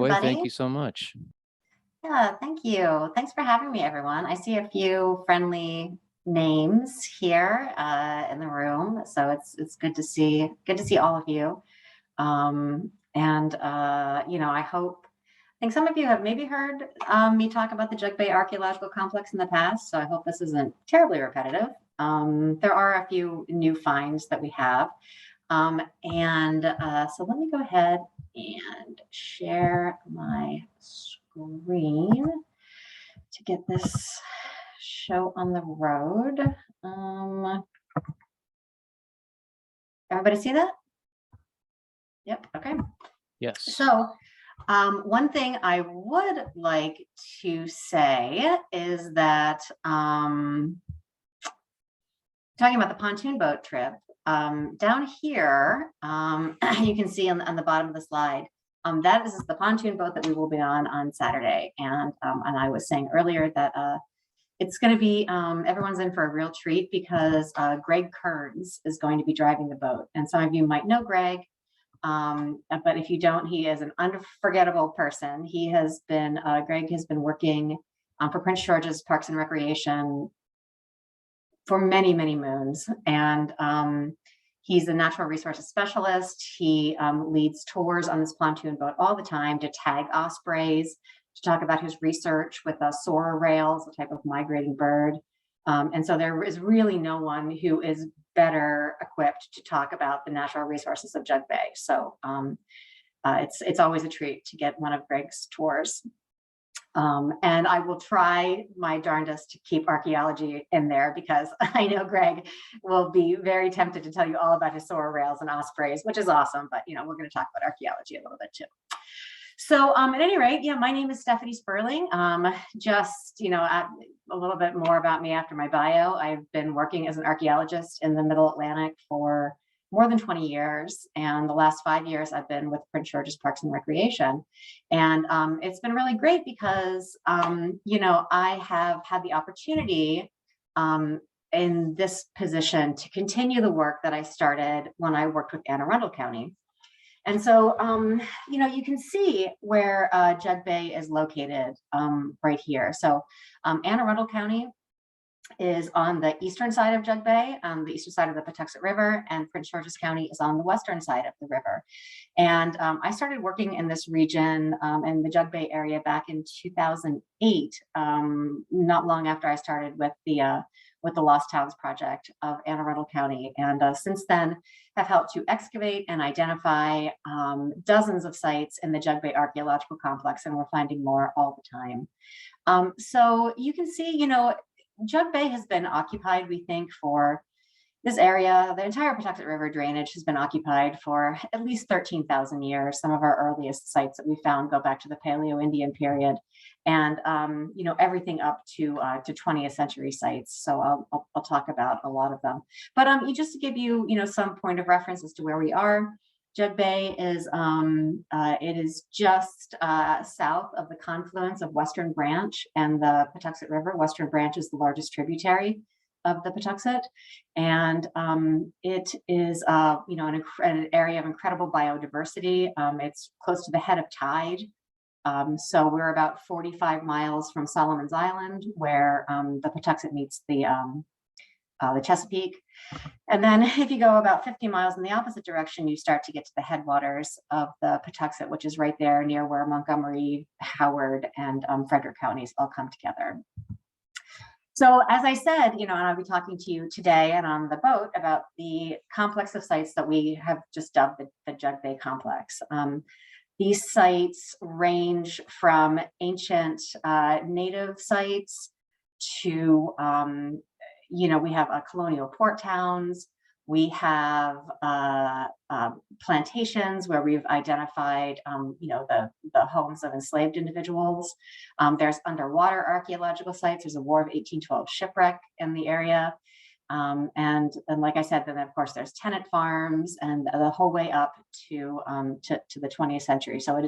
Joy, everybody. thank you so much. Yeah, thank you. Thanks for having me, everyone. I see a few friendly names here in the room, so it's good to see all of you. I think some of you have maybe heard me talk about the Jug Bay Archaeological Complex in the past, so I hope this isn't terribly repetitive. There are a few new finds that we have. So let me go ahead and share my screen to get this show on the road. Everybody see that? Yep, okay. Yes. So one thing I would like to say is that talking about the pontoon boat trip, down here, you can see on the bottom of the slide, that is the pontoon boat that we will be on Saturday. And I was saying earlier that it's going to be, everyone's in for a real treat because Greg Kearns is going to be driving the boat. And some of you might know Greg, but if you don't, he is an unforgettable person. He has been, Greg has been working for Prince George's Parks and Recreation for many, many moons. And he's a natural resources specialist. He leads tours on this pontoon boat all the time to tag ospreys, to talk about his research with sora rails, a type of migrating bird. And so there is really no one who is better equipped to talk about the natural resources of Jug Bay. So it's always a treat to get one of Greg's tours. And I will try my darndest to keep archaeology in there because I know Greg will be very tempted to tell you all about his sora rails and ospreys, which is awesome. But, we're going to talk about archaeology a little bit too. So at any rate, yeah, my name is Stephanie Sperling. Just, a little bit more about me after my bio. I've been working as an archaeologist in the Middle Atlantic for more than 20 years. And the last 5 years I've been with Prince George's Parks and Recreation. And it's been really great because, I have had the opportunity in this position to continue the work that I started when I worked with Anne Arundel County. And so, you can see where Jug Bay is located right here. So Anne Arundel County is on the eastern side of Jug Bay, the eastern side of the Patuxent River, and Prince George's County is on the western side of the river. And I started working in this region in the Jug Bay area back in 2008, not long after I started with the Lost Towns project of Anne Arundel County. And since then, have helped to excavate and identify dozens of sites in the Jug Bay Archaeological Complex, and we're finding more all the time. So you can see, Jug Bay has been occupied, we think, for this area. The entire Patuxent River drainage has been occupied for at least 13,000 years. Some of our earliest sites that we found go back to the Paleoindian period, and everything up to 20th century sites. So I'll talk about a lot of them. But just to give you some point of reference as to where we are. Jug Bay is it is just south of the confluence of Western Branch and the Patuxent River. Western Branch is the largest tributary of the Patuxent, and it is an area of incredible biodiversity. It's close to the head of tide, so we're about 45 miles from Solomon's Island, where the Patuxent meets the Chesapeake. And then if you go about 50 miles in the opposite direction, you start to get to the headwaters of the Patuxent, which is right there near where Montgomery, Howard, and Frederick counties all come together. So as I said, and I'll be talking to you today and on the boat about the complex of sites that we have just dubbed the Jug Bay Complex. These sites range from ancient native sites to we have colonial port towns. We have plantations where we've identified, the homes of enslaved individuals. There's underwater archaeological sites. There's a War of 1812 shipwreck in the area. And like I said, then of course there's tenant farms and the whole way up to the 20th century. So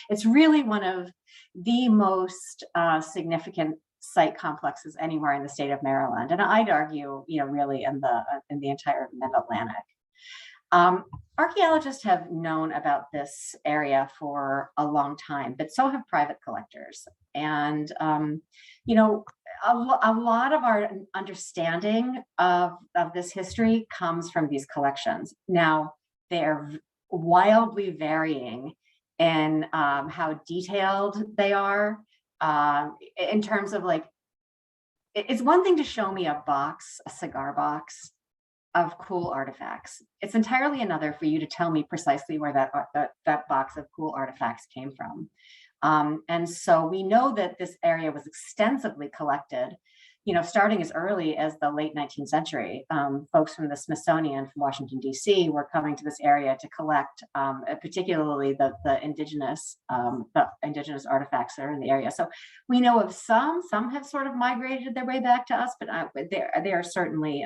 it's really one of the most significant site complexes anywhere in the state of Maryland, and I'd argue, really in the entire Mid-Atlantic. archaeologists have known about this area for a long time, but so have private collectors. And, you know, a lot of our understanding of this history comes from these collections. Now, they're wildly varying in how detailed they are, in terms of like, it's one thing to show me a box, a cigar box of cool artifacts. It's entirely another for you to tell me precisely where that box of cool artifacts came from. And so we know that this area was extensively collected, you know, starting as early as the late 19th century. Folks from the Smithsonian from Washington, D.C. were coming to this area to collect, particularly the indigenous artifacts that are in the area. So we know of some have sort of migrated their way back to us, but they are certainly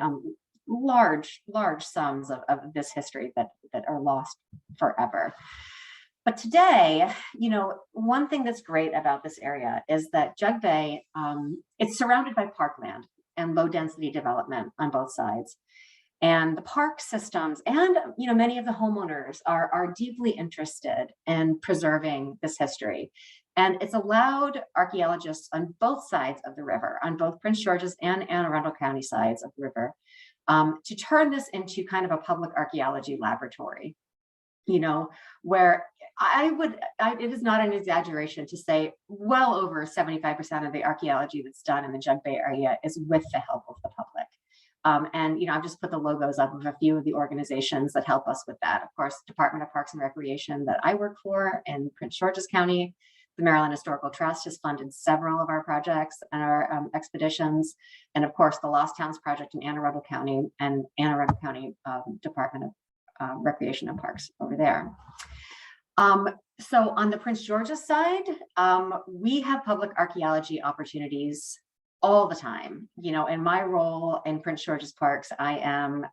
large sums of this history that are lost forever. But today, you know, one thing that's great about this area is that Jug Bay, it's surrounded by parkland and low density development on both sides. And the park systems and, you know, many of the homeowners are deeply interested in preserving this history. And it's allowed archaeologists on both sides of the river, on both Prince George's and Anne Arundel County sides of the river, to turn this into kind of a public archaeology laboratory, you know, where it is not an exaggeration to say well over 75% of the archaeology that's done in the Jug Bay area is with the help of the public. And, you know, I've just put the logos up of a few of the organizations that help us with that. Of course, Department of Parks and Recreation that I work for in Prince George's County. The Maryland Historical Trust has funded several of our projects and our expeditions. And of course, the Lost Towns Project in Anne Arundel County and Anne Arundel County Department of Recreation and Parks over there. So on the Prince George's side, we have public archaeology opportunities all the time. You know, in my role in Prince George's Parks, I am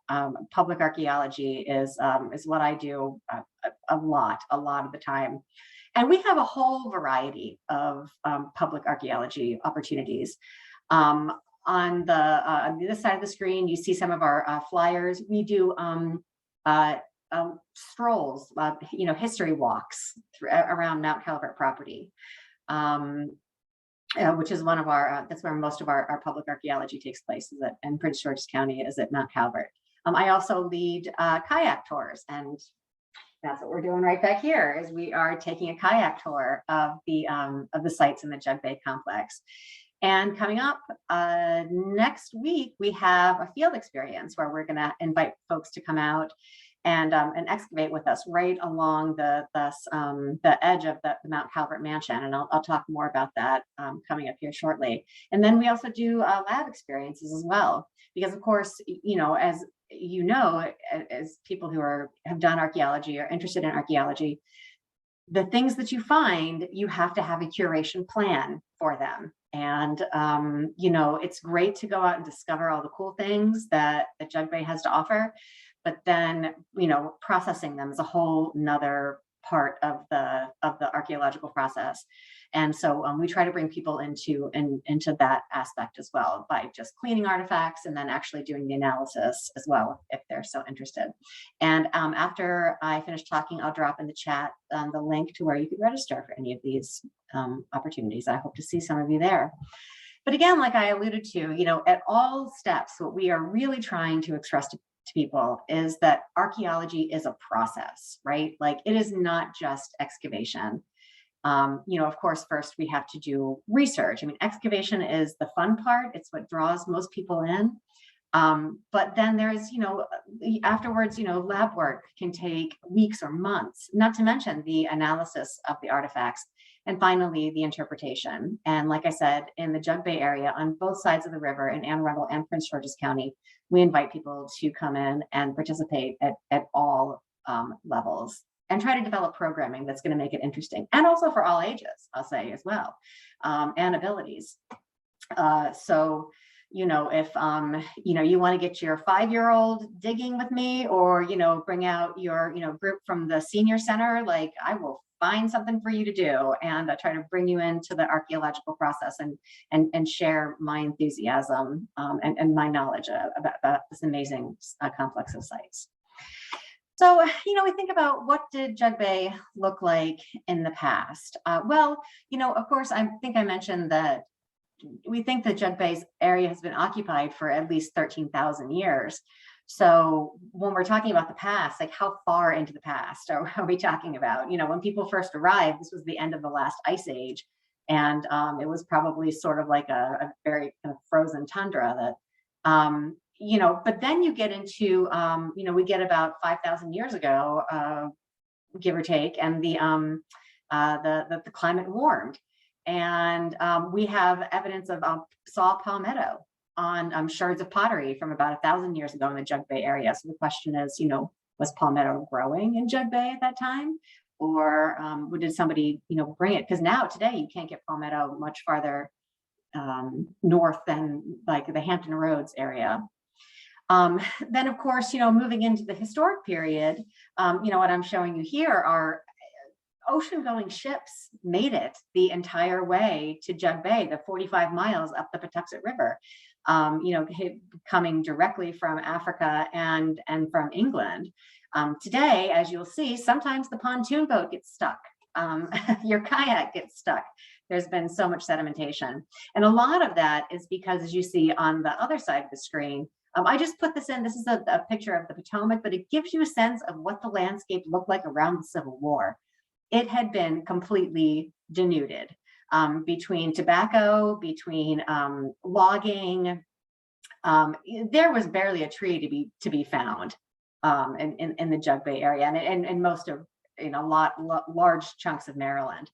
public archaeology is what I do a lot of the time. And we have a whole variety of public archaeology opportunities. On this side of the screen, you see some of our flyers. We do strolls, you know, history walks around Mount Calvert property, which is one of our, that's where most of our public archaeology takes place, is in Prince George's County, is at Mount Calvert. I also lead kayak tours, and that's what we're doing right back here, is we are taking a kayak tour of the sites in the Jug Bay Complex. And coming up next week, we have a field experience where we're going to invite folks to come out and excavate with us right along the edge of the Mount Calvert mansion. And I'll talk more about that coming up here shortly. And then we also do lab experiences as well, because of course, you know, as people who have done archaeology or interested in archaeology, the things that you find, you have to have a curation plan for them. And, you know, it's great to go out and discover all the cool things that Jug Bay has to offer, but then, you know, processing them is a whole nother part of the archaeological process. And so we try to bring people into that aspect as well, by just cleaning artifacts and then actually doing the analysis as well, if they're so interested. And after I finish talking, I'll drop in the chat the link to where you could register for any of these opportunities. I hope to see some of you there. But again, like I alluded to, you know, at all steps, what we are really trying to express to people is that archaeology is a process, right? Like, it is not just excavation. You know, of course, first we have to do research. I mean, excavation is the fun part. It's what draws most people in. But then there's, you know, afterwards, you know, lab work can take weeks or months, not to mention the analysis of the artifacts. And finally, the interpretation. And like I said, in the Jug Bay area, on both sides of the river, in Anne Arundel and Prince George's County, we invite people to come in and participate at all levels, and try to develop programming that's going to make it interesting, and also for all ages, I'll say as well, and abilities. So, you know, if you know, you want to get your 5-year-old digging with me, or, you know, bring out your, you know, group from the senior center, like, I will find something for you to do, and try to bring you into the archaeological process and share my enthusiasm and my knowledge about this amazing complex of sites. So, we think about what did Jug Bay look like in the past? Well, of course, I think I mentioned that we think that Jug Bay's area has been occupied for at least 13,000 years. So when we're talking about the past, like how far into the past are we talking about? When people first arrived, this was the end of the last ice age. And it was probably sort of like a very kind of frozen tundra but then you get into, we get about 5,000 years ago, give or take, and the climate warmed. And we have evidence of saw palmetto on shards of pottery from about 1,000 years ago in the Jug Bay area. So the question is, was palmetto growing in Jug Bay at that time? Or did somebody, bring it? Because now today you can't get palmetto much farther north than like the Hampton Roads area. Then, of course, moving into the historic period, what I'm showing you here are ocean-going ships made it the entire way to Jug Bay, the 45 miles up the Patuxent River, coming directly from Africa and from England. Today, as you'll see, sometimes the pontoon boat gets stuck. Your kayak gets stuck. There's been so much sedimentation. And a lot of that is because, as you see on the other side of the screen, I just put this in. This is a picture of the Potomac, but it gives you a sense of what the landscape looked like around the Civil War. It had been completely denuded between tobacco, between logging. There was barely a tree to be found in the Jug Bay area, and most of large chunks of Maryland.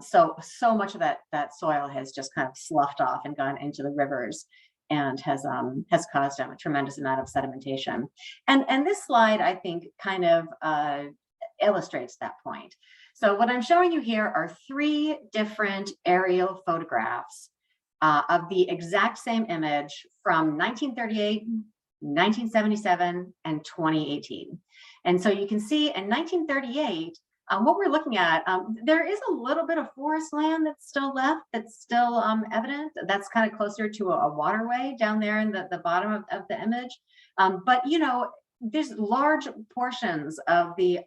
So much of that soil has just kind of sloughed off and gone into the rivers, and has caused a tremendous amount of sedimentation. And this slide, I think, kind of illustrates that point. So what I'm showing you here are 3 different aerial photographs of the exact same image from 1938, 1977, and 2018. And so you can see in 1938, what we're looking at, there is a little bit of forest land that's still left, that's still evident. That's kind of closer to a waterway down there in the bottom of the image. But there's large portions of the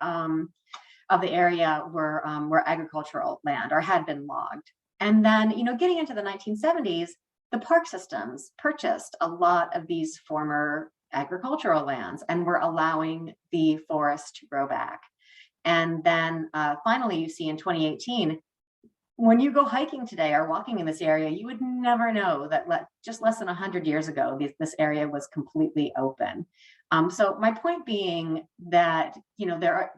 area were agricultural land or had been logged. And then, getting into the 1970s, the park systems purchased a lot of these former agricultural lands and were allowing the forest to grow back. And then finally, you see in 2018, when you go hiking today or walking in this area, you would never know that just less than 100 years ago, this area was completely open. So my point being that,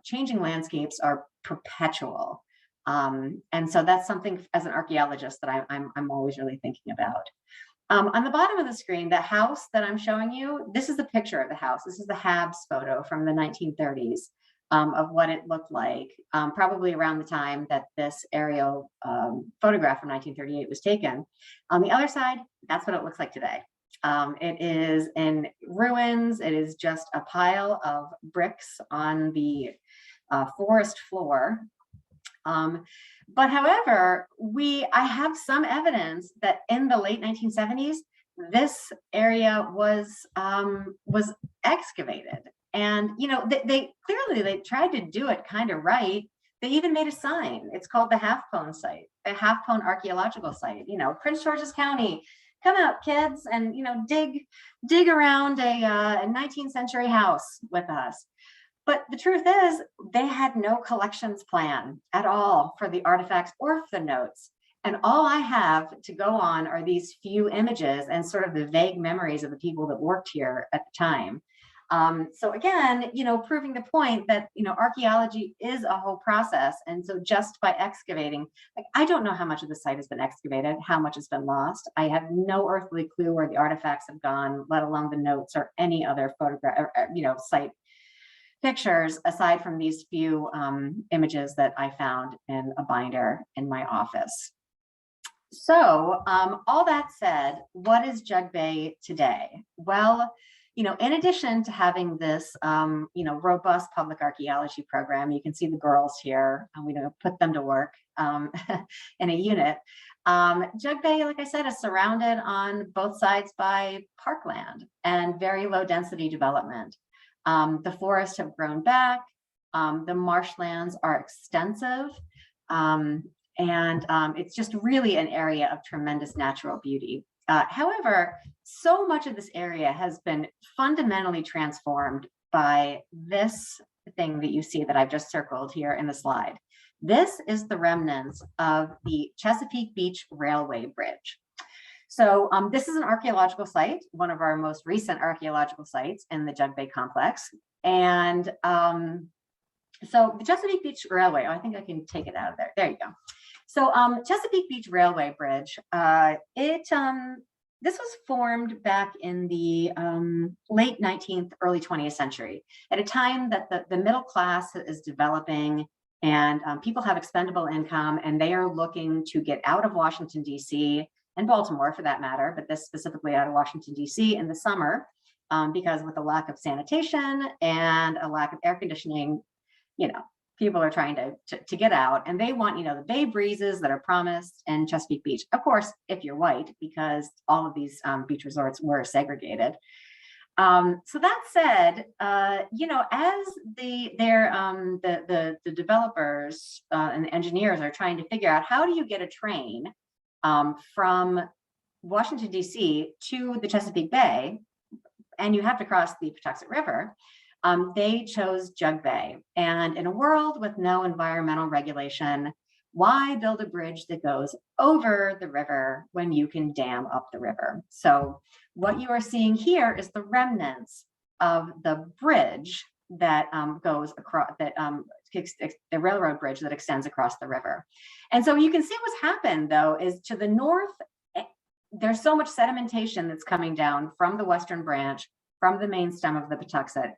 changing landscapes are perpetual. And so that's something as an archaeologist that I'm always really thinking about. On the bottom of the screen, the house that I'm showing you, this is a picture of the house. This is the Habs photo from the 1930s. Of what it looked like, probably around the time that this aerial photograph from 1938 was taken. On the other side, that's what it looks like today. It is in ruins. It is just a pile of bricks on the forest floor. But however, I have some evidence that in the late 1970s, this area was excavated. And, they clearly tried to do it kind of right. They even made a sign. It's called the Half Pone site, the Half Pone Archaeological Site. Prince George's County, come out, kids, and, dig around a 19th century house with us. But the truth is, they had no collections plan at all for the artifacts or for the notes. And all I have to go on are these few images and sort of the vague memories of the people that worked here at the time. So again, proving the point that, archaeology is a whole process. And so just by excavating, I don't know how much of the site has been excavated, how much has been lost. I have no earthly clue where the artifacts have gone, let alone the notes or any other photograph, site pictures, aside from these few images that I found in a binder in my office. So all that said, what is Jug Bay today? Well, in addition to having this, robust public archaeology program, you can see the girls here, and we put them to work in a unit. Jug Bay, like I said, is surrounded on both sides by parkland and very low density development. The forests have grown back. The marshlands are extensive. It's just really an area of tremendous natural beauty. However, so much of this area has been fundamentally transformed by this thing that you see that I've just circled here in the slide. This is the remnants of the Chesapeake Beach Railway Bridge. So this is an archaeological site, one of our most recent archaeological sites in the Jug Bay Complex. And so the Chesapeake Beach Railway, I think I can take it out of there. There you go. So Chesapeake Beach Railway Bridge, this was formed back in the late 19th, early 20th century, at a time that the middle class is developing and people have expendable income, and they are looking to get out of Washington, D.C., and Baltimore for that matter, but this specifically out of Washington, D.C. in the summer, because with a lack of sanitation and a lack of air conditioning, people are trying to get out, and they want, the bay breezes that are promised in Chesapeake Beach. Of course, if you're white, because all of these beach resorts were segregated. So that said, as the developers and the engineers are trying to figure out how do you get a train from Washington, D.C. to the Chesapeake Bay, and you have to cross the Patuxent River, they chose Jug Bay. And in a world with no environmental regulation, why build a bridge that goes over the river when you can dam up the river? So what you are seeing here is the remnants of the bridge that goes across, the railroad bridge that extends across the river. And so you can see what's happened, though, is to the north, there's so much sedimentation that's coming down from the western branch, from the main stem of the Patuxent.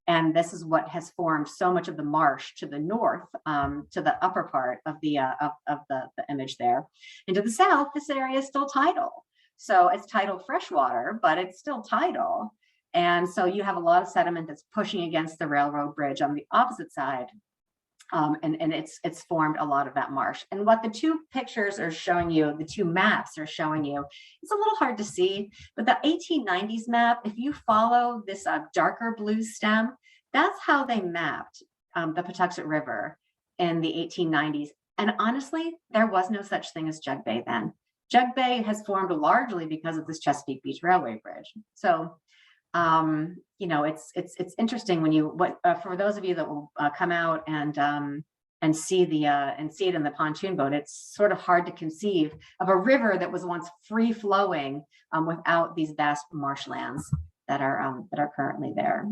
And this is what has formed so much of the marsh to the north, to the upper part of the image there. And to the south, this area is still tidal. So it's tidal freshwater, but it's still tidal. And so you have a lot of sediment that's pushing against the railroad bridge on the opposite side. And it's formed a lot of that marsh. And what the two pictures are showing you, the two maps are showing you, it's a little hard to see, but the 1890s map, if you follow this darker blue stem, that's how they mapped the Patuxent River in the 1890s. And honestly, there was no such thing as Jug Bay then. Jug Bay has formed largely because of this Chesapeake Beach Railway Bridge. So it's interesting when for those of you that will come out and see it in the pontoon boat, it's sort of hard to conceive of a river that was once free flowing without these vast marshlands that are currently there.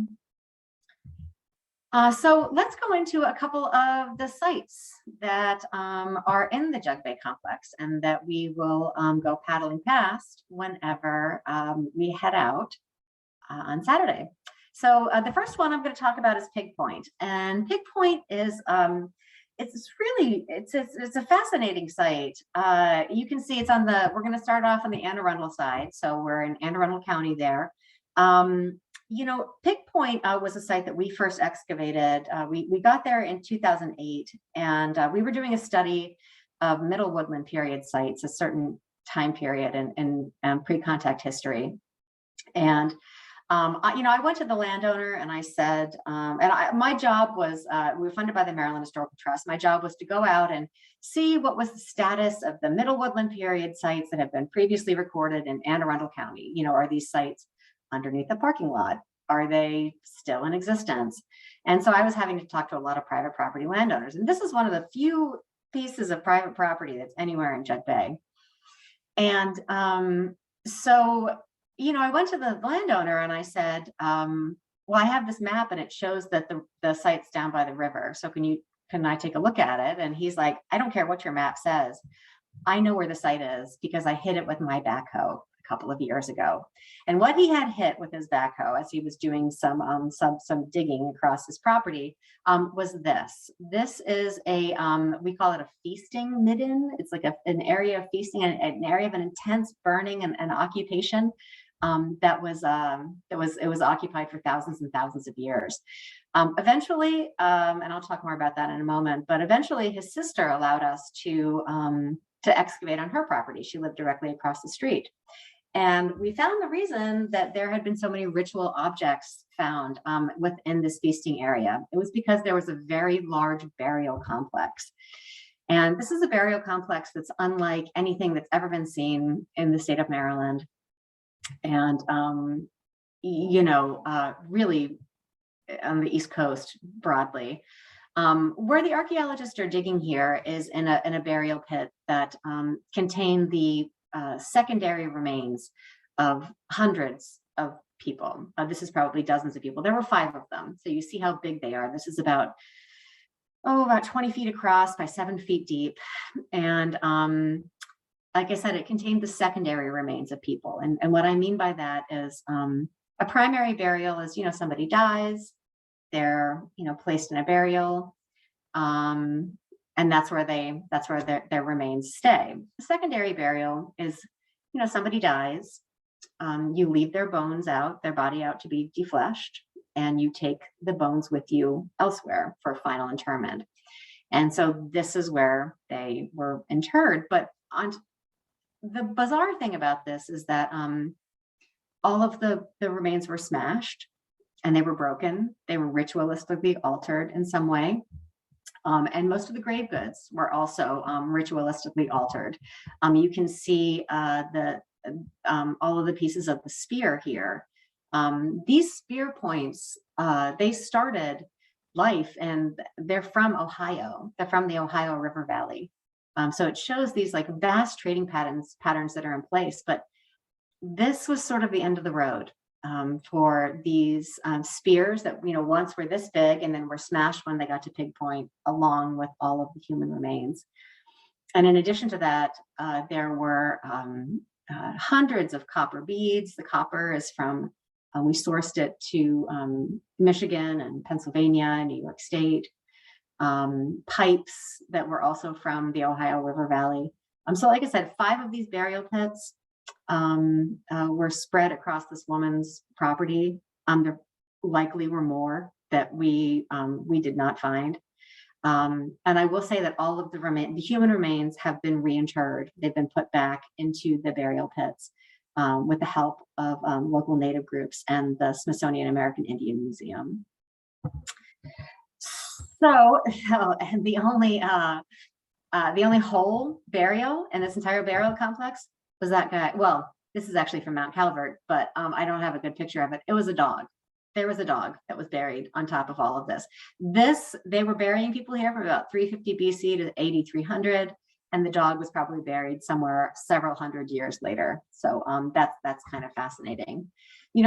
So let's go into a couple of the sites that are in the Jug Bay Complex and that we will go paddling past whenever we head out on Saturday. So the first one I'm going to talk about is Pig Point, and Pig Point is it's a fascinating site. You can see it's on we're going to start off on the Anne Arundel side, so we're in Anne Arundel County there. Pig Point was a site that we first excavated. We got there in 2008, and we were doing a study of Middle Woodland period sites, a certain time period in pre-contact history, and I went to the landowner and I said, my job was, we were funded by the Maryland Historical Trust. My job was to go out and see what was the status of the Middle Woodland period sites that have been previously recorded in Anne Arundel County. Are these sites underneath the parking lot? Are they still in existence? And so I was having to talk to a lot of private property landowners. And this is one of the few pieces of private property that's anywhere in Jug Bay. And I went to the landowner and I said, well, I have this map and it shows that the site's down by the river. So can I take a look at it? And he's like, I don't care what your map says. I know where the site is because I hit it with my backhoe a couple of years ago. And what he had hit with his backhoe as he was doing some digging across his property was this. This is we call it a feasting midden. It's like an area of feasting, an area of an intense burning and occupation. It was occupied for thousands and thousands of years. Eventually, and I'll talk more about that in a moment, but eventually his sister allowed us to excavate on her property. She lived directly across the street. And we found the reason that there had been so many ritual objects found within this feasting area. It was because there was a very large burial complex. And this is a burial complex that's unlike anything that's ever been seen in the state of Maryland. And, really on the East Coast broadly. Where the archaeologists are digging here is in a burial pit that contained the secondary remains of hundreds of people. This is probably dozens of people. There were 5 of them. So you see how big they are. This is about 20 feet across by 7 feet deep. And like I said, it contained the secondary remains of people. And what I mean by that is a primary burial is, somebody dies, they're, placed in a burial. And that's where their remains stay. The secondary burial is, somebody dies, you leave their bones out, their body out to be defleshed, and you take the bones with you elsewhere for final interment. And so this is where they were interred. But the bizarre thing about this is that all of the remains were smashed and they were broken. They were ritualistically altered in some way. And most of the grave goods were also ritualistically altered. You can see all of the pieces of the spear here. These spear points, they started life, and they're from Ohio. They're from the Ohio River Valley. So it shows these like vast trading patterns that are in place. But this was sort of the end of the road for these spears that once were this big and then were smashed when they got to Pig Point, along with all of the human remains. And in addition to that, there were hundreds of copper beads. The copper is from we sourced it to Michigan and Pennsylvania and New York State. Pipes that were also from the Ohio River Valley. So like I said, 5 of these burial pits were spread across this woman's property. There likely were more that we did not find. And I will say that all of the human remains have been reinterred. They've been put back into the burial pits with the help of local Native groups and the Smithsonian American Indian Museum. So and the only whole burial in this entire burial complex was that guy. Well, this is actually from Mount Calvert, but I don't have a good picture of it. It was a dog. There was a dog that was buried on top of all of this. They were burying people here from about 350 BC to 8300, and the dog was probably buried somewhere several hundred years later. So that's kind of fascinating.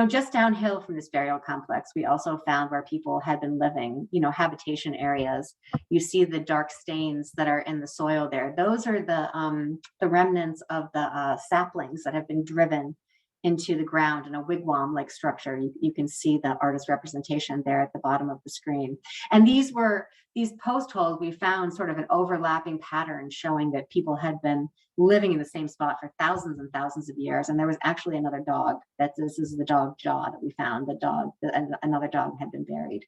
Just downhill from this burial complex, we also found where people had been living, habitation areas. You see the dark stains that are in the soil there. Those are the remnants of the saplings that have been driven into the ground in a wigwam-like structure. You can see the artist representation there at the bottom of the screen. And these post holes, we found sort of an overlapping pattern showing that people had been living in the same spot for thousands and thousands of years. And there was actually another dog. This is the dog Jaw that we found. Another dog had been buried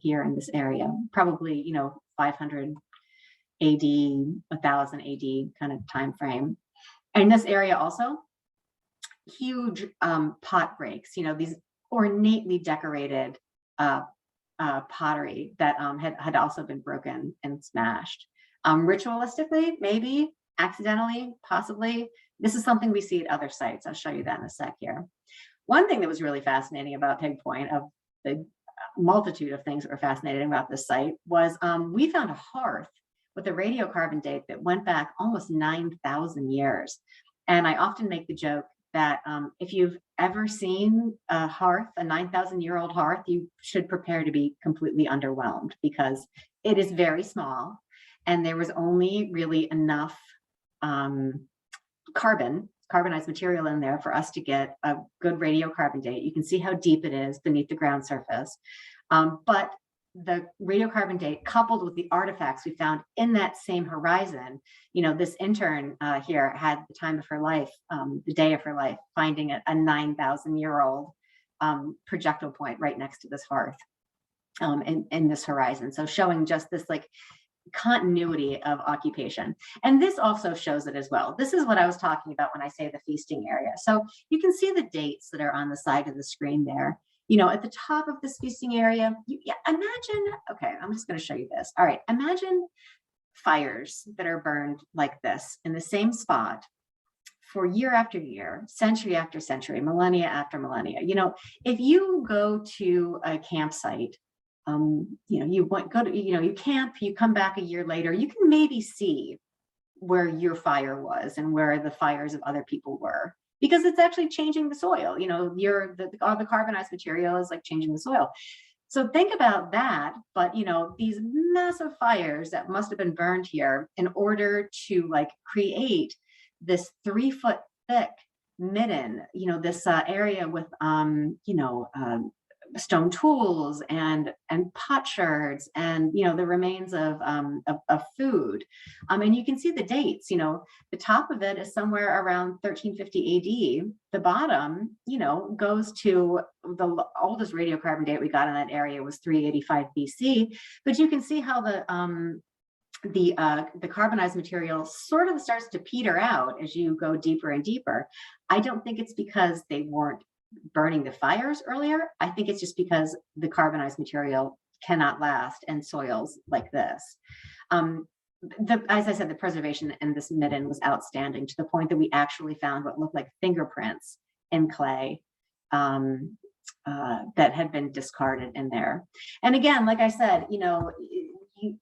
here in this area, probably 500 AD, 1000 AD kind of time frame. And in this area also, huge pot breaks, these ornately decorated pottery that had also been broken and smashed. Ritualistically, maybe, accidentally, possibly. This is something we see at other sites. I'll show you that in a sec here. One thing that was really fascinating about Pig Point, of the multitude of things that were fascinating about this site, was we found a hearth with a radiocarbon date that went back almost 9,000 years. And I often make the joke that if you've ever seen a hearth, a 9,000-year-old hearth, you should prepare to be completely underwhelmed, because it is very small and there was only really enough carbonized material in there for us to get a good radiocarbon date. You can see how deep it is beneath the ground surface. But the radiocarbon date, coupled with the artifacts we found in that same horizon, this intern here had the time of her life, the day of her life, finding a 9,000-year-old projectile point right next to this hearth in this horizon. So showing just this like continuity of occupation. And this also shows it as well. This is what I was talking about when I say the feasting area. So you can see the dates that are on the side of the screen there. At the top of this feasting area, imagine, okay, I'm just going to show you this. All right, imagine fires that are burned like this in the same spot for year after year, century after century, millennia after millennia. If you go to a campsite, you camp, you come back a year later, you can maybe see where your fire was and where the fires of other people were, because it's actually changing the soil. All the carbonized material is like changing the soil. So think about that, but these massive fires that must have been burned here in order to like create this 3-foot thick midden, this area with stone tools and potsherds and the remains of food. And you can see the dates. The top of it is somewhere around 1350 AD. The bottom goes to the oldest radiocarbon date we got in that area was 385 BC. But you can see how the carbonized material sort of starts to peter out as you go deeper and deeper. I don't think it's because they weren't burning the fires earlier. I think it's just because the carbonized material cannot last in soils like this. As I said, the preservation in this midden was outstanding, to the point that we actually found what looked like fingerprints in clay that had been discarded in there. And again, like I said,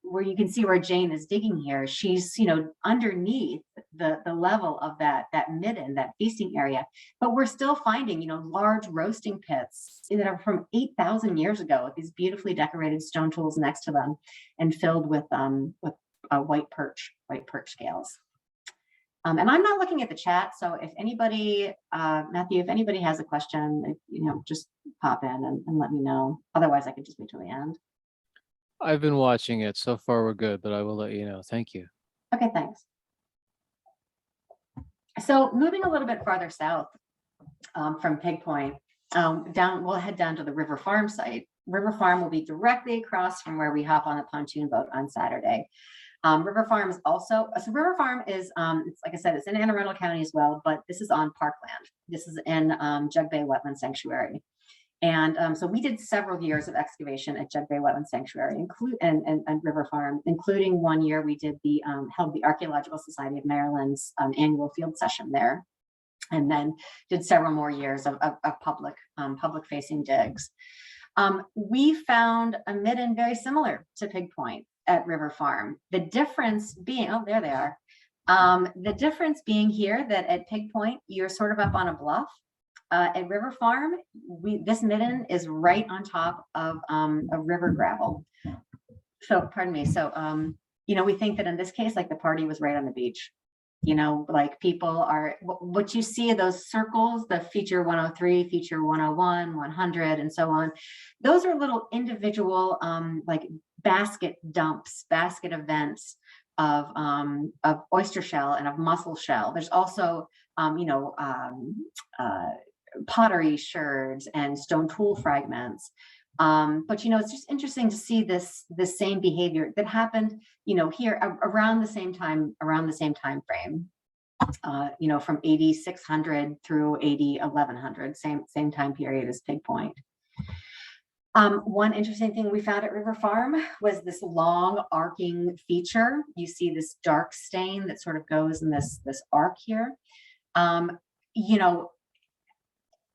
where you can see where Jane is digging here, she's underneath the level of that midden, that feasting area, but we're still finding large roasting pits that are from 8,000 years ago with these beautifully decorated stone tools next to them and filled with white perch scales. And I'm not looking at the chat, so if anybody, Matthew, if anybody has a question, just pop in and let me know. Otherwise, I could just wait till the end. I've been watching it. So far, we're good, but I will let you know. Thank you. Okay, thanks. So moving a little bit farther south from Pig Point, we'll head down to the River Farm site. River Farm will be directly across from where we hop on the pontoon boat on Saturday. River Farm is also, so River Farm is, it's, like I said, it's in Anne Arundel County as well, but this is on parkland. This is in Jug Bay Wetland Sanctuary. And so we did several years of excavation at Jug Bay Wetland Sanctuary and River Farm, including one year we did held the Archaeological Society of Maryland's annual field session there, and then did several more years of public facing digs. We found a midden very similar to Pig Point at River Farm. The difference being, oh, there they are. The difference being here that at Pig Point, you're sort of up on a bluff. At River Farm, this midden is right on top of a river gravel. So, pardon me. So, we think that in this case, like the party was right on the beach. Like people are, what you see those circles, the feature 103, feature 101, 100, and so on. Those are little individual, like basket dumps, basket events of oyster shell and of mussel shell. There's also, pottery sherds and stone tool fragments. But it's just interesting to see this same behavior that happened, here around the same time frame. From AD 600 through AD 1100, same time period as Pig Point. One interesting thing we found at River Farm was this long arcing feature. You see this dark stain that sort of goes in this arc here.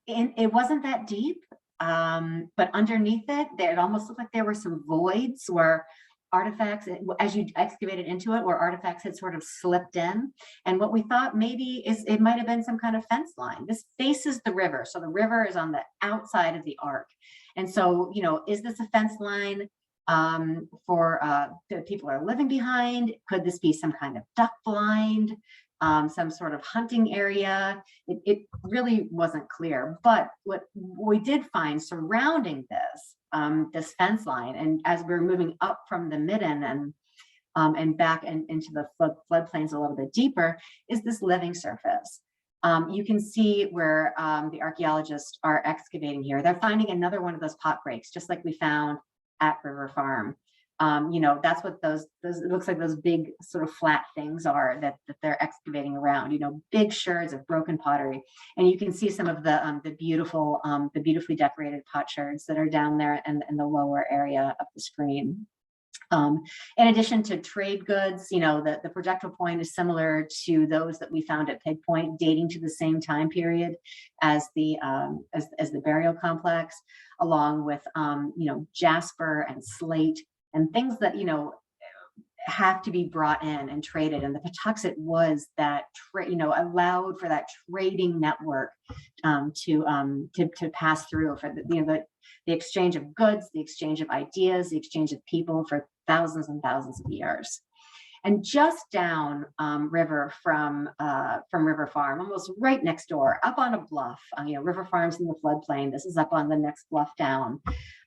It wasn't that deep, but underneath it almost looked like there were some voids where artifacts, as you excavated into it, where artifacts had sort of slipped in. And what we thought maybe is it might have been some kind of fence line. This faces the river, so the river is on the outside of the arc. And so, is this a fence line for that people are living behind? Could this be some kind of duck blind? Some sort of hunting area? It really wasn't clear. But what we did find surrounding this fence line, and as we were moving up from the midden and back into the floodplains a little bit deeper, is this living surface. You can see where the archaeologists are excavating here. They're finding another one of those pot breaks, just like we found at River Farm. That's what those it looks like those big sort of flat things are that they're excavating around, big sherds of broken pottery. And you can see some of the beautifully decorated pot sherds that are down there in the lower area of the screen. In addition to trade goods, the projectile point is similar to those that we found at Pig Point, dating to the same time period as the burial complex, along with jasper and slate and things that have to be brought in and traded. And the Patuxent was that allowed for that trading network to pass through for the exchange of goods, the exchange of ideas, the exchange of people for thousands and thousands of years. And just down river from River Farm, almost right next door, up on a bluff, River Farm's in the floodplain. This is up on the next bluff down.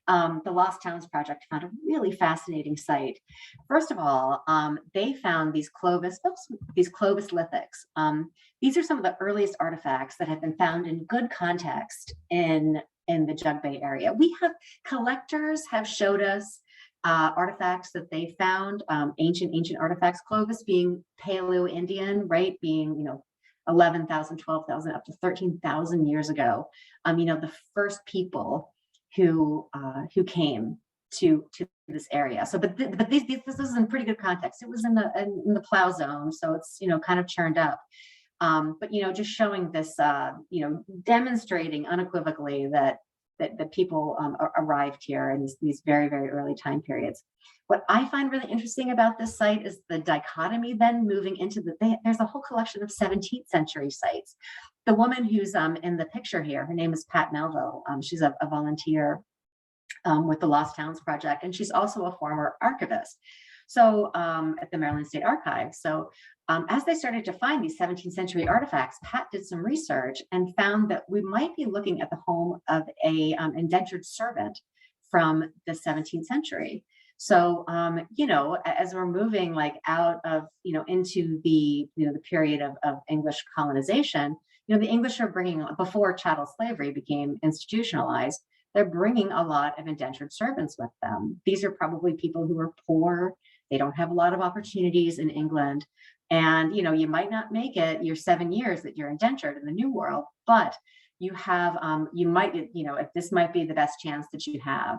The Lost Towns Project found a really fascinating site. First of all, they found these Clovis lithics. These are some of the earliest artifacts that have been found in good context in the Jug Bay area. Collectors have showed us artifacts that they found, ancient artifacts, Clovis being Paleoindian, right? Being, 11,000, 12,000, up to 13,000 years ago. The first people who came to this area. So, but this is in pretty good context. It was in the plow zone, so it's kind of churned up. But just showing this, demonstrating unequivocally that people arrived here in these very, very early time periods. What I find really interesting about this site is the dichotomy then moving into there's a whole collection of 17th century sites. The woman who's in the picture here, her name is Pat Melville. She's a volunteer with the Lost Towns Project, and she's also a former archivist. So at the Maryland State Archives. So as they started to find these 17th century artifacts, Pat did some research and found that we might be looking at the home of a indentured servant from the 17th century. So, as we're moving out of, into the period of English colonization, the English are bringing, before chattel slavery became institutionalized, they're bringing a lot of indentured servants with them. These are probably people who are poor. They don't have a lot of opportunities in England. And, you might not make it your 7 years that you're indentured in the New World, but you have, this might be the best chance that you have.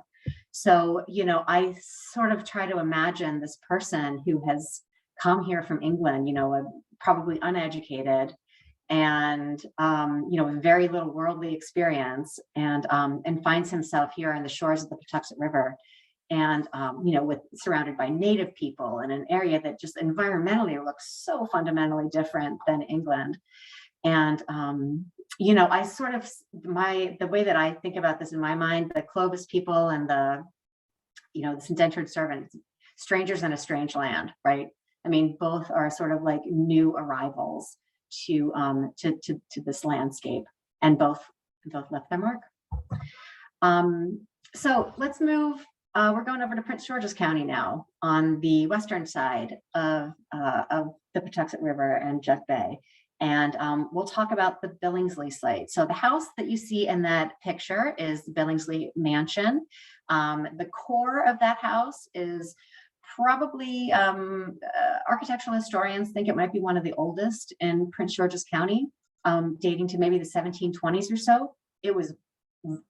So, I sort of try to imagine this person who has come here from England, probably uneducated and, with very little worldly experience and finds himself here on the shores of the Patuxent River. And, surrounded by native people in an area that just environmentally looks so fundamentally different than England. And, I sort of, the way that I think about this in my mind, the Clovis people and this indentured servant, strangers in a strange land, right? I mean, both are sort of like new arrivals to this landscape, and both left their mark. So let's move. We're going over to Prince George's County now, on the western side of the Patuxent River and Jug Bay. And we'll talk about the Billingsley site. So the house that you see in that picture is the Billingsley Mansion. The core of that house is probably, architectural historians think it might be one of the oldest in Prince George's County, dating to maybe the 1720s or so. It was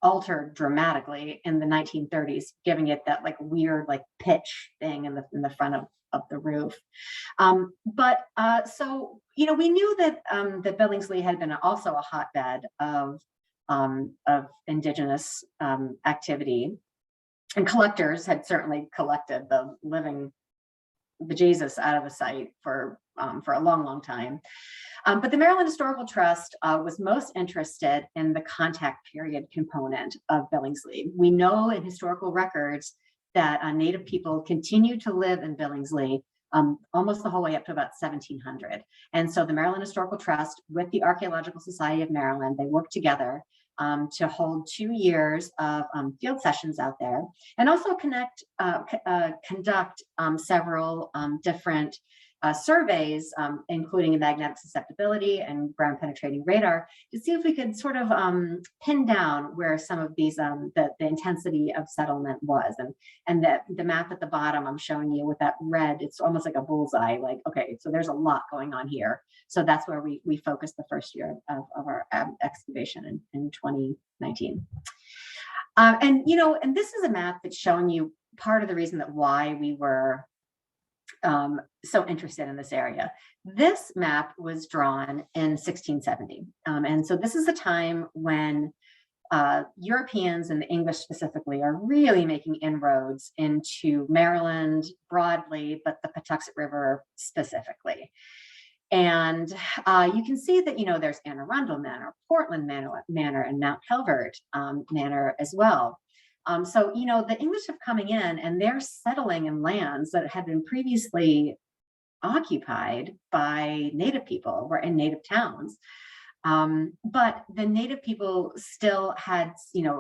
altered dramatically in the 1930s, giving it that weird pitch thing in the front of the roof. So we knew that that Billingsley had been also a hotbed of indigenous activity, and collectors had certainly collected the living bejesus out of the site for a long, long time. But the Maryland Historical Trust was most interested in the contact period component of Billingsley. We know in historical records that Native people continued to live in Billingsley almost the whole way up to about 1700. And so the Maryland Historical Trust with the Archaeological Society of Maryland, they worked together to hold 2 years of field sessions out there, and also conduct several different surveys, including magnetic susceptibility and ground penetrating radar, to see if we could sort of pin down where some of these, the intensity of settlement was. And the map at the bottom I'm showing you with that red, it's almost like a bullseye, like, okay, so there's a lot going on here. So that's where we focused the first year of our excavation in 2019. And this is a map that's showing you part of the reason that why we were so interested in this area. This map was drawn in 1670. And so this is the time when Europeans and the English specifically are really making inroads into Maryland broadly, but the Patuxent River specifically. And you can see that, there's Anne Arundel Manor, Portland Manor, and Mount Calvert Manor as well. So, the English have coming in and they're settling in lands that had been previously occupied by native people, were in native towns. But the native people still had,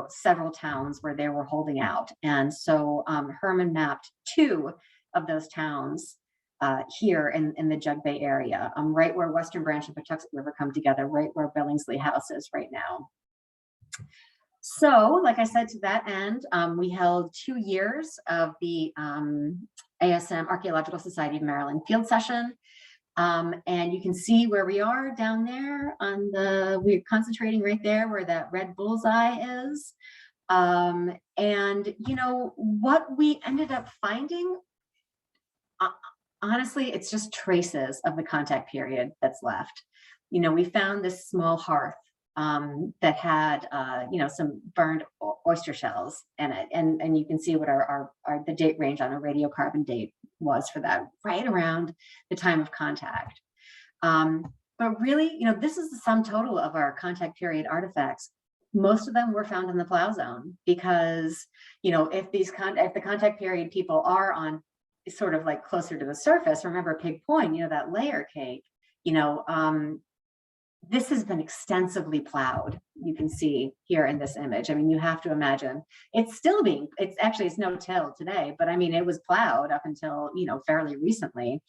several towns where they were holding out. And so Herman mapped 2 of those towns here in the Jug Bay area, right where Western Branch and Patuxent River come together, right where Billingsley House is right now. So, like I said, to that end, we held 2 years of the ASM Archaeological Society of Maryland field session. And you can see where we are down there we're concentrating right there where that red bullseye is. And, what we ended up finding, honestly, it's just traces of the contact period that's left. We found this small hearth that had, some burned oyster shells in it. And you can see what the date range on a radiocarbon date was for that, right around the time of contact. But really, this is the sum total of our contact period artifacts. Most of them were found in the plow zone because, if the contact period people are on sort of like closer to the surface, remember Pig Point, that layer cake, this has been extensively plowed. You can see here in this image. I mean, you have to imagine it's no-till today, but I mean, it was plowed up until, fairly recently.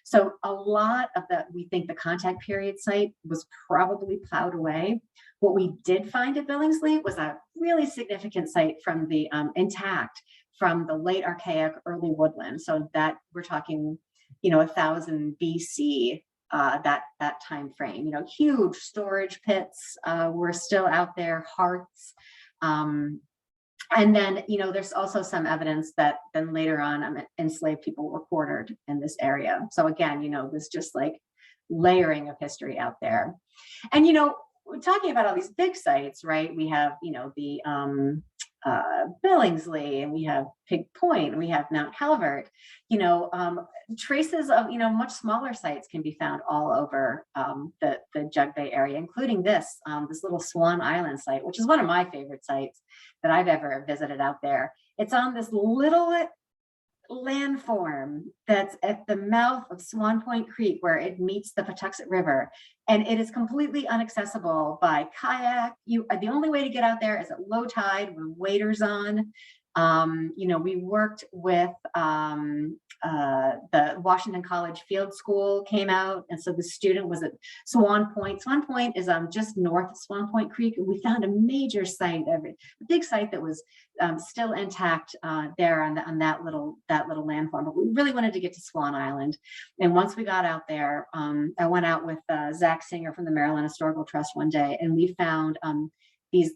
So a lot of we think the contact period site was probably plowed away. What we did find at Billingsley was a really significant site from the intact from the late Archaic, early Woodland. So that we're talking, 1000 BC. That time frame, huge storage pits were still out there, hearths, and then there's also some evidence that then later on enslaved people were quartered in this area. So again, there's just like layering of history out there, and we're talking about all these big sites, right? We have the Billingsley, and we have Pig Point, and we have Mount Calvert. Traces of much smaller sites can be found all over the Jug Bay area, including this little Swan Island site, which is one of my favorite sites that I've ever visited out there. It's on this little landform that's at the mouth of Swan Point Creek, where it meets the Patuxent River, and it is completely inaccessible by kayak. The only way to get out there is at low tide with waders on. We worked with the Washington College Field School came out, and so the student was at Swan Point. Swan Point is just north of Swan Point Creek, and we found a major site, a big site that was still intact there on that little landform. But we really wanted to get to Swan Island, and once we got out there, I went out with Zach Singer from the Maryland Historical Trust one day, and we found these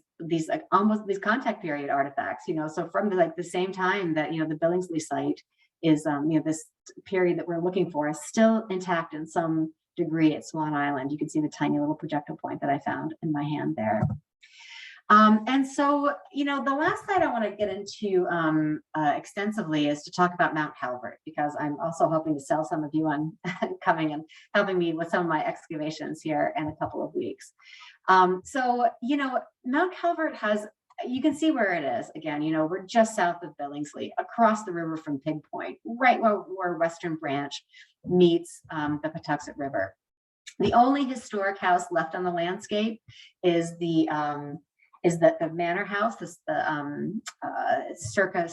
like almost these contact period artifacts. So from the same time that the Billingsley site is this period that we're looking for is still intact in some degree at Swan Island. You can see the tiny little projectile point that I found in my hand there. And so, the last site I want to get into extensively is to talk about Mount Calvert, because I'm also hoping to sell some of you on coming and helping me with some of my excavations here in a couple of weeks. So, Mount Calvert you can see where it is. Again, we're just south of Billingsley, across the river from Pig Point, right where Western Branch meets the Patuxent River. The only historic house left on the landscape is the manor house, circa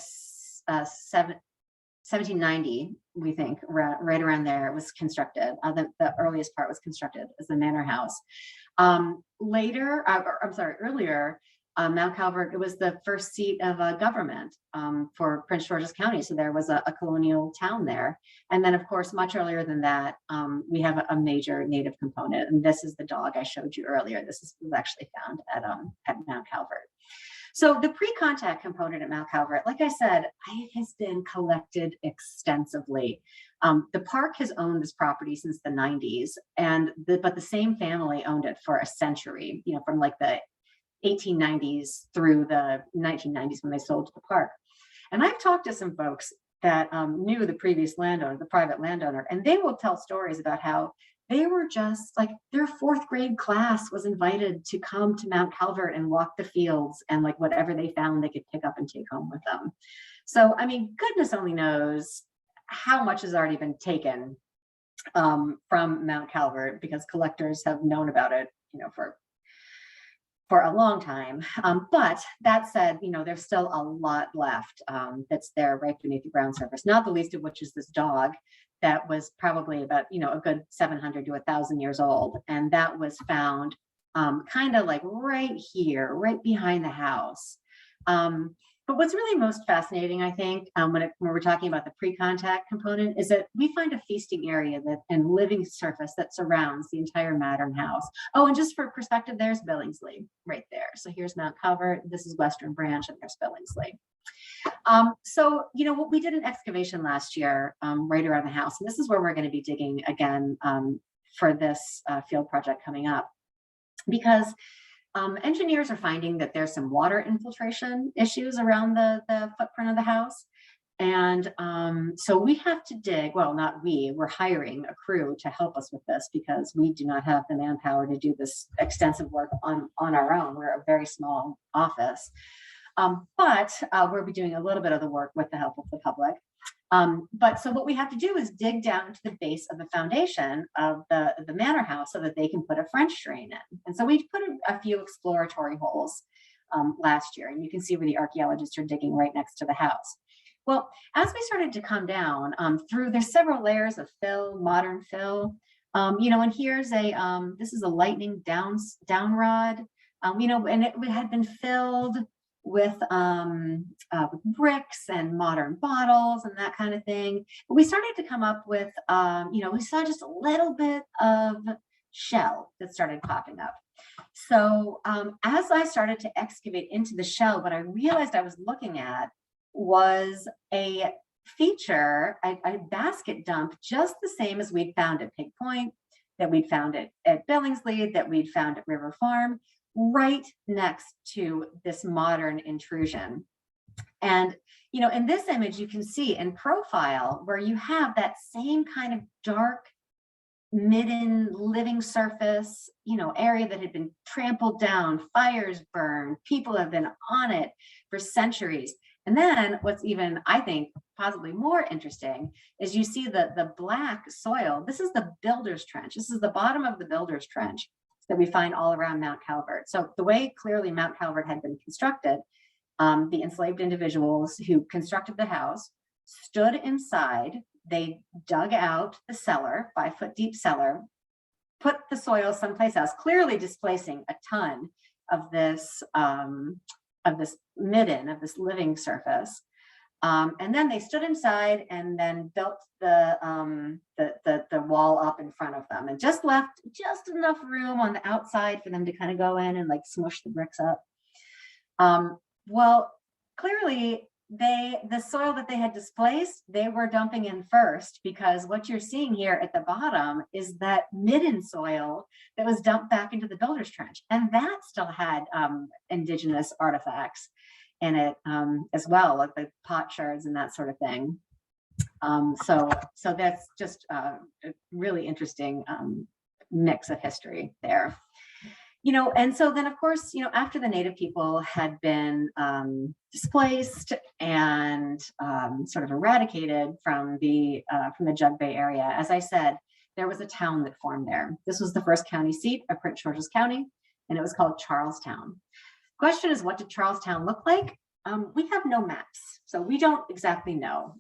1790 we think, right around there, it was constructed. The earliest part was constructed as the manor house. Earlier, Mount Calvert, it was the first seat of government for Prince George's County. So there was a colonial town there. And then, of course, much earlier than that, we have a major native component. And this is the dog I showed you earlier. This was actually found at Mount Calvert. So the pre-contact component at Mount Calvert, like I said, it has been collected extensively. The park has owned this property since the 90s, but the same family owned it for a century, from like the 1890s through the 1990s when they sold to the park. And I've talked to some folks that knew the previous landowner, the private landowner, and they will tell stories about how they were just like, their 4th grade class was invited to come to Mount Calvert and walk the fields, and like whatever they found they could pick up and take home with them. So, I mean, goodness only knows how much has already been taken from Mount Calvert, because collectors have known about it, for a long time. But that said, there's still a lot left that's there right beneath the ground surface, not the least of which is this dog that was probably about, a good 700 to 1,000 years old. And that was found kind of like right here, right behind the house. But what's really most fascinating, I think, when we're talking about the pre-contact component, is that we find a feasting area and living surface that surrounds the entire modern house. Oh, and just for perspective, there's Billingsley right there. So here's Mount Calvert, this is Western Branch, and there's Billingsley. So, what we did an excavation last year right around the house, and this is where we're going to be digging again for this field project coming up, because engineers are finding that there's some water infiltration issues around the footprint of the house. And so we have to dig, well, not we're hiring a crew to help us with this, because we do not have the manpower to do this extensive work on our own. We're a very small office. But we'll be doing a little bit of the work with the help of the public. But so what we have to do is dig down to the base of the foundation of the manor house so that they can put a French drain in. And so we put a few exploratory holes last year, and you can see where the archaeologists are digging right next to the house. Well, as we started to come down there's several layers of fill, modern fill, and here's this is a lightning down rod, and it had been filled with bricks and modern bottles and that kind of thing. But we started to come up with, we saw just a little bit of shell that started popping up. So as I started to excavate into the shell, what I realized I was looking at was a feature, a basket dump, just the same as we'd found at Pig Point, that we'd found at Billingsley, that we'd found at River Farm, right next to this modern intrusion. And, in this image, you can see in profile where you have that same kind of dark, midden living surface, area that had been trampled down, fires burned, people have been on it for centuries. And then what's even, I think, possibly more interesting is you see the black soil. This is the builder's trench. This is the bottom of the builder's trench that we find all around Mount Calvert. So the way clearly Mount Calvert had been constructed, the enslaved individuals who constructed the house stood inside, they dug out the cellar, 5-foot deep cellar, put the soil someplace else, clearly displacing a ton of this midden, of this living surface. And then they stood inside and then built the wall up in front of them, and just left just enough room on the outside for them to kind of go in and like smush the bricks up. Well, clearly the soil that they had displaced, they were dumping in first, because what you're seeing here at the bottom is that midden soil that was dumped back into the builder's trench, and that still had indigenous artifacts in it as well, like the pot shards and that sort of thing. So that's just a really interesting mix of history there. And so then, of course, after the native people had been displaced and sort of eradicated from the Jug Bay area, as I said, there was a town that formed there. This was the first county seat of Prince George's County, and it was called Charlestown. Question is, what did Charlestown look like? we have no maps, so we don't exactly know.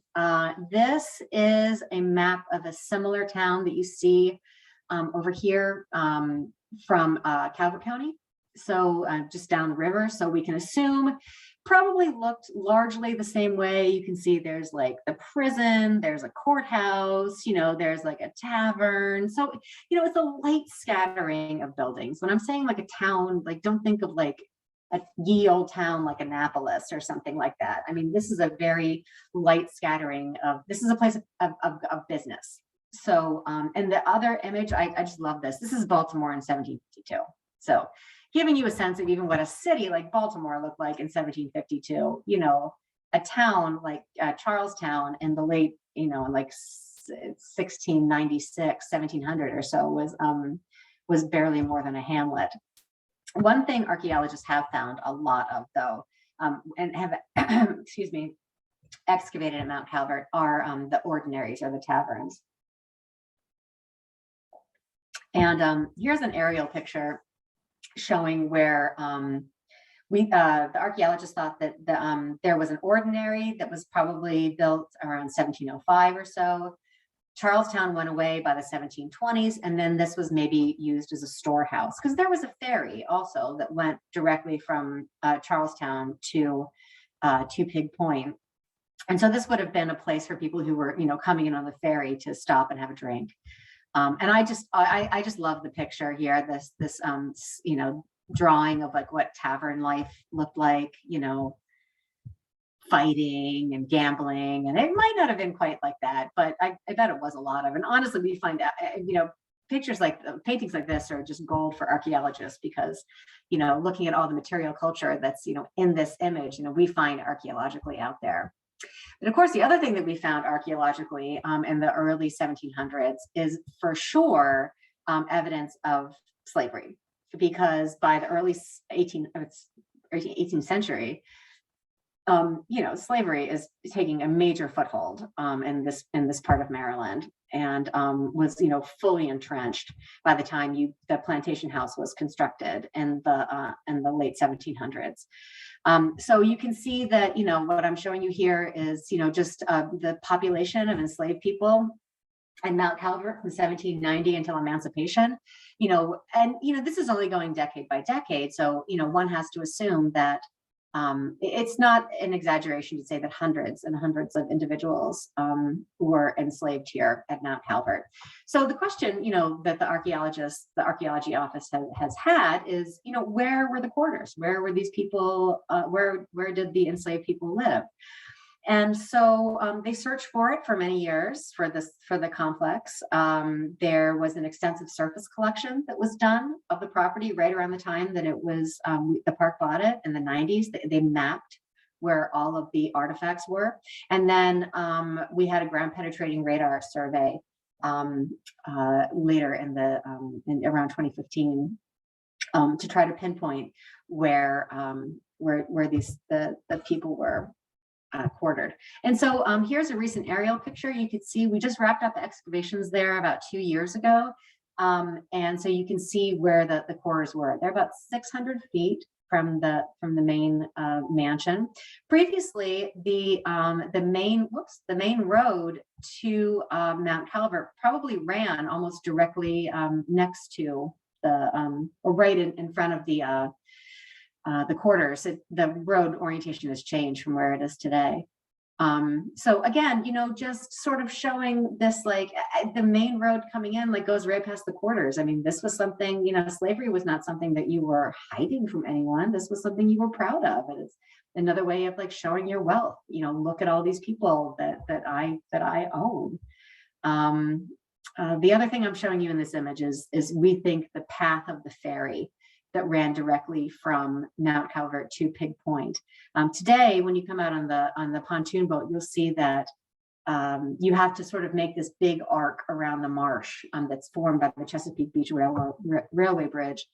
This is a map of a similar town that you see over here from Calvert County, so just down the river. So we can assume probably looked largely the same way. You can see there's like the prison, there's a courthouse, there's like a tavern. So, it's a light scattering of buildings. When I'm saying like a town, like don't think of like a ye old town like Annapolis or something like that. I mean, this is a very light scattering this is a place of business. So, and the other image, I just love this. This is Baltimore in 1752. So giving you a sense of even what a city like Baltimore looked like in 1752, a town like Charlestown in the late, like 1696, 1700 or so was barely more than a hamlet. One thing archaeologists have found a lot of, though, and have, excuse me, excavated at Mount Calvert are the ordinaries or the taverns. And here's an aerial picture showing where the archaeologists thought that there was an ordinary that was probably built around 1705 or so. Charlestown went away by the 1720s, and then this was maybe used as a storehouse because there was a ferry also that went directly from Charlestown to Pig Point. And so this would have been a place for people who were, coming in on the ferry to stop and have a drink. And I just love the picture here, this drawing of like what tavern life looked like, fighting and gambling, and it might not have been quite like that, but I bet it was a lot of. And honestly, we find out, paintings like this are just gold for archaeologists because, looking at all the material culture that's, in this image, we find archaeologically out there. And of course, the other thing that we found archaeologically in the early 1700s is for sure evidence of slavery, because by the early 18th century, slavery is taking a major foothold in this part of Maryland, and was fully entrenched by the time the plantation house was constructed in the late 1700s. So you can see that what I'm showing you here is just the population of enslaved people in Mount Calvert from 1790 until emancipation. This is only going decade by decade, so one has to assume that it's not an exaggeration to say that hundreds and hundreds of individuals were enslaved here at Mount Calvert. So the question, that the archaeology office has had is, where were the quarters? Where were these people? Where did the enslaved people live? And so they searched for it for many years for the complex. There was an extensive surface collection that was done of the property right around the time that it was the park bought it in the 90s. They mapped where all of the artifacts were, and then we had a ground penetrating radar survey later in around 2015 to try to pinpoint where the people were quartered. And so here's a recent aerial picture. You can see we just wrapped up the excavations there about 2 years ago. And so you can see where the quarters were. They're about 600 feet from the main mansion. Previously, the main road to Mount Calvert probably ran almost directly next to or right in front of the quarters. The road orientation has changed from where it is today. So again, just sort of showing this, like the main road coming in, like goes right past the quarters. I mean, this was something, slavery was not something that you were hiding from anyone. This was something you were proud of. And it's another way of like showing your wealth. Look at all these people that I own. The other thing I'm showing you in this image is we think the path of the ferry that ran directly from Mount Calvert to Pig Point. Today, when you come out on the pontoon boat, you'll see that you have to sort of make this big arc around the marsh that's formed by the Chesapeake Beach Railway Bridge.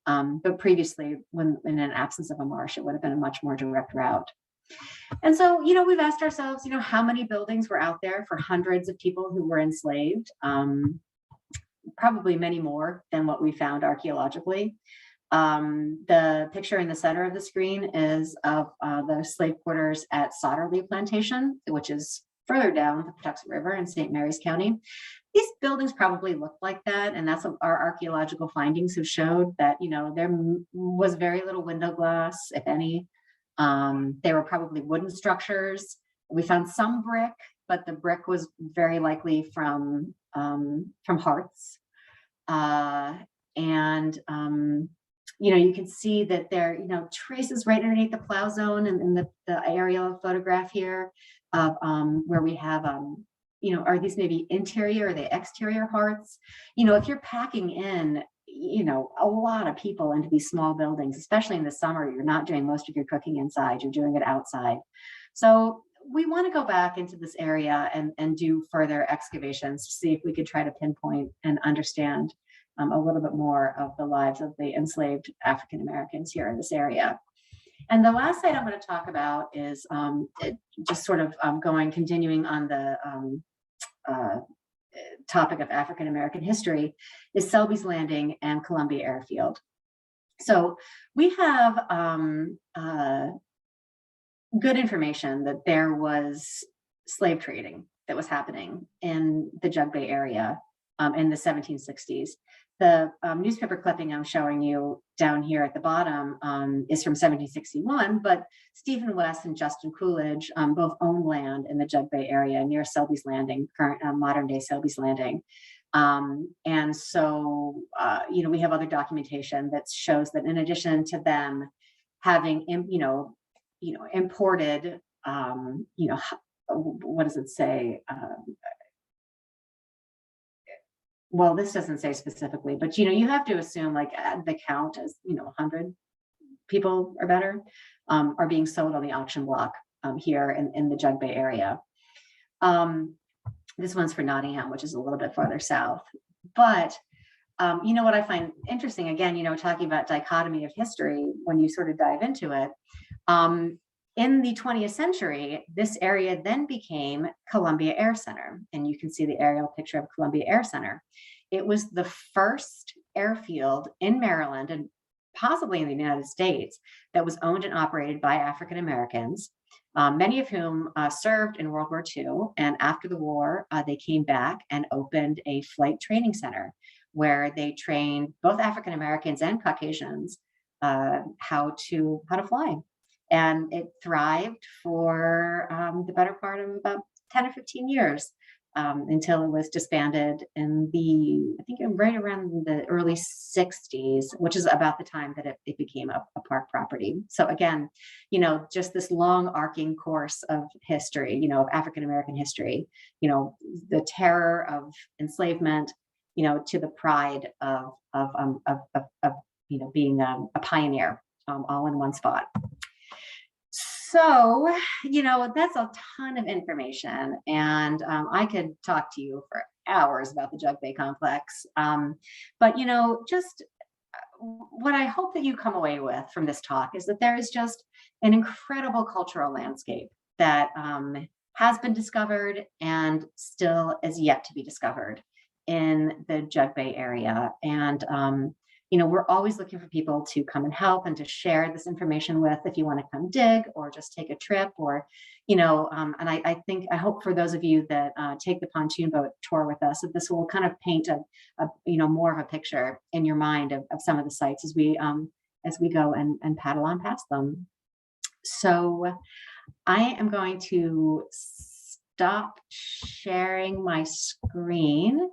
But previously, when in an absence of a marsh, it would have been a much more direct route. And so, we've asked ourselves, how many buildings were out there for hundreds of people who were enslaved? Probably many more than what we found archaeologically. The picture in the center of the screen is of the slave quarters at Sauterley Plantation, which is further down the Patuxent River in St. Mary's County. These buildings probably look like that, and that's what our archaeological findings have showed, that there was very little window glass, if any. They were probably wooden structures. We found some brick, but the brick was very likely from hearths. You can see that there, traces right underneath the plow zone and in the aerial photograph here of where we have, are these maybe interior or the exterior hearths? If you're packing in, a lot of people into these small buildings, especially in the summer, you're not doing most of your cooking inside, you're doing it outside. So we want to go back into this area and do further excavations to see if we could try to pinpoint and understand a little bit more of the lives of the enslaved African Americans here in this area. And the last site I'm going to talk about is just sort of continuing on the topic of African American history, is Selby's Landing and Columbia Airfield. So we have good information that there was slave trading that was happening in the Jug Bay area in the 1760s. The newspaper clipping I'm showing you down here at the bottom is from 1761, but Stephen West and Justin Coolidge both owned land in the Jug Bay area near Selby's Landing, current modern day Selby's Landing. And so, we have other documentation that shows that in addition to them having, imported, what does it say? Well, this doesn't say specifically, but you have to assume like the count as 100 people or better are being sold on the auction block here in the Jug Bay area. This one's for Nottingham, which is a little bit farther south. But what I find interesting, again, talking about dichotomy of history, when you sort of dive into it, in the 20th century, this area then became Columbia Air Center. And you can see the aerial picture of Columbia Air Center. It was the first airfield in Maryland and possibly in the United States that was owned and operated by African Americans, many of whom served in World War II. And after the war, they came back and opened a flight training center where they trained both African Americans and Caucasians how to fly. And it thrived for the better part of about 10 or 15 years until it was disbanded in I think right around the early 60s, which is about the time that it became a park property. So again, just this long arcing course of history, of African-American history, the terror of enslavement, to the pride of being a pioneer all in one spot. So, that's a ton of information, and I could talk to you for hours about the Jug Bay Complex. But, just what I hope that you come away with from this talk is that there is just an incredible cultural landscape that has been discovered and still is yet to be discovered in the Jug Bay area. And we're always looking for people to come and help and to share this information with, if you want to come dig or just take a trip, or, and I hope for those of you that take the pontoon boat tour with us, that this will kind of paint a more of a picture in your mind of some of the sites as we go and paddle on past them. So I am going to stop sharing my screen.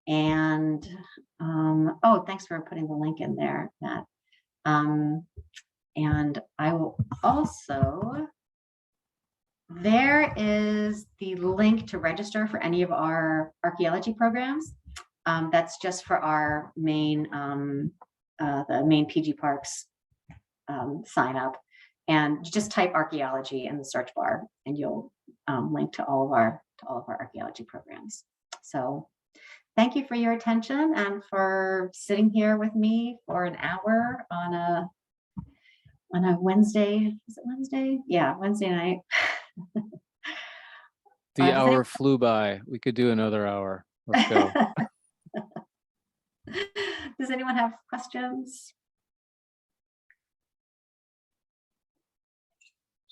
And thanks for putting the link in there, Matt. And I will also, there is the link to register for any of our archaeology programs. That's just for our main, the main PG Parks sign up. And just type archaeology in the search bar, and you'll link to all of our archaeology programs. So thank you for your attention and for sitting here with me for an hour on a Wednesday. Is it Wednesday? Yeah, Wednesday night. The hour flew by. We could do another hour. Let's go. Does anyone have questions?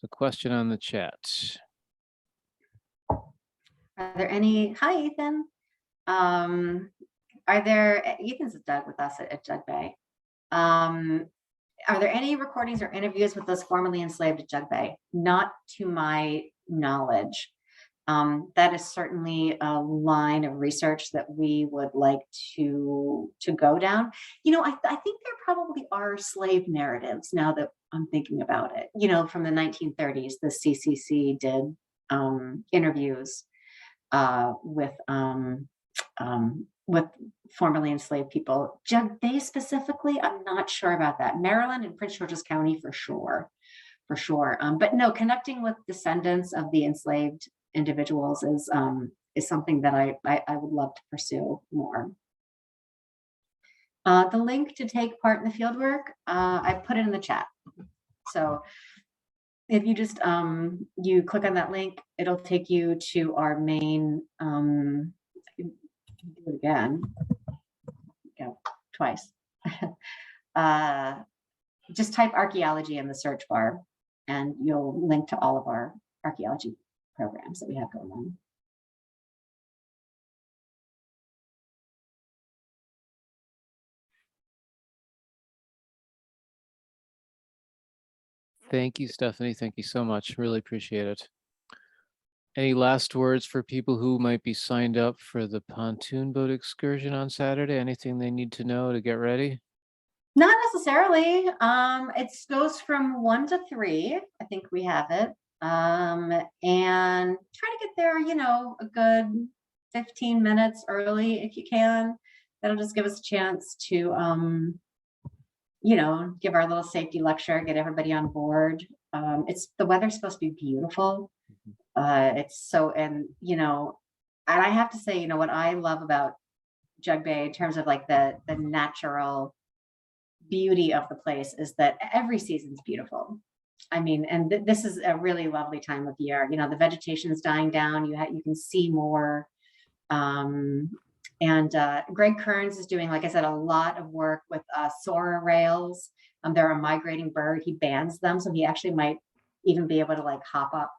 So question on the chat. Are there any, hi, Ethan. Are there, Ethan's a Doug with us at Jug Bay. Are there any recordings or interviews with those formerly enslaved at Jug Bay? Not to my knowledge. That is certainly a line of research that we would like to go down. You know, I think there probably are slave narratives now that I'm thinking about it. You know, from the 1930s, the CCC did interviews with formerly enslaved people. Jug Bay specifically, I'm not sure about that. Maryland and Prince George's County for sure. But no, connecting with descendants of the enslaved individuals is something that I would love to pursue more. The link to take part in the fieldwork, I put it in the chat. So if you just you click on that link, it'll take you to our main. Do it again. Go twice. Just type archaeology in the search bar, and you'll link to all of our archaeology programs that we have going on. Thank you, Stephanie. Thank you so much. Really appreciate it. Any last words for people who might be signed up for the pontoon boat excursion on Saturday? Anything they need to know to get ready? Not necessarily. It goes from 1 to 3. I think we have it. And try to get there, you know, a good 15 minutes early if you can. That'll just give us a chance to, you know, give our little safety lecture, get everybody on board. The weather's supposed to be beautiful. It's so, and you know, and I have to say, you know, what I love about Jug Bay in terms of like the natural beauty of the place is that every season's beautiful. I mean, and this is a really lovely time of year. You know, the vegetation is dying down. You can see more. Greg Kearns is doing, like I said, a lot of work with Sora rails. They're a migrating bird. He bans them, so he actually might even be able to like hop up.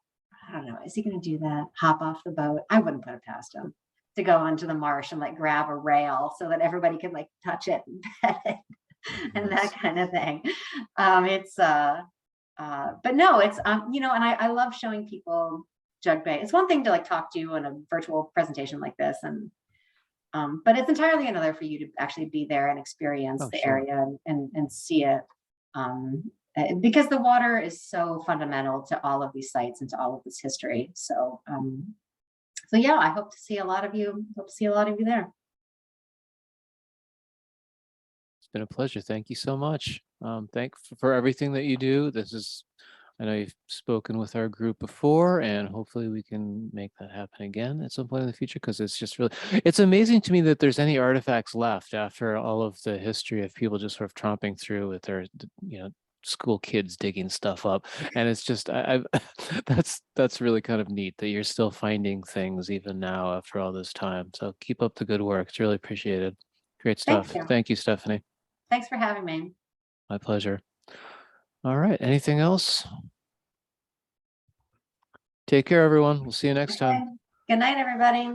I don't know. Is he going to do that? Hop off the boat? I wouldn't put it past him to go onto the marsh and like grab a rail so that everybody can like touch it and pet it and that kind of thing. But no, it's you know, and I love showing people Jug Bay. It's one thing to like talk to you in a virtual presentation like this, and but it's entirely another for you to actually be there and experience the area and see it. Because the water is so fundamental to all of these sites and to all of this history. So, so yeah, I hope to see a lot of you. Hope to see a lot of you there. It's been a pleasure. Thank you so much. Thanks for everything that you do. I know you've spoken with our group before, and hopefully we can make that happen again at some point in the future, because it's just really, it's amazing to me that there's any artifacts left after all of the history of people just sort of tromping through with their, you know, school kids digging stuff up. And it's just, that's really kind of neat that you're still finding things even now after all this time. So keep up the good work. It's really appreciated. Great stuff. Thank you, Stephanie. Thanks for having me. My pleasure. All right. Anything else? Take care, everyone. We'll see you next time. Good night, everybody.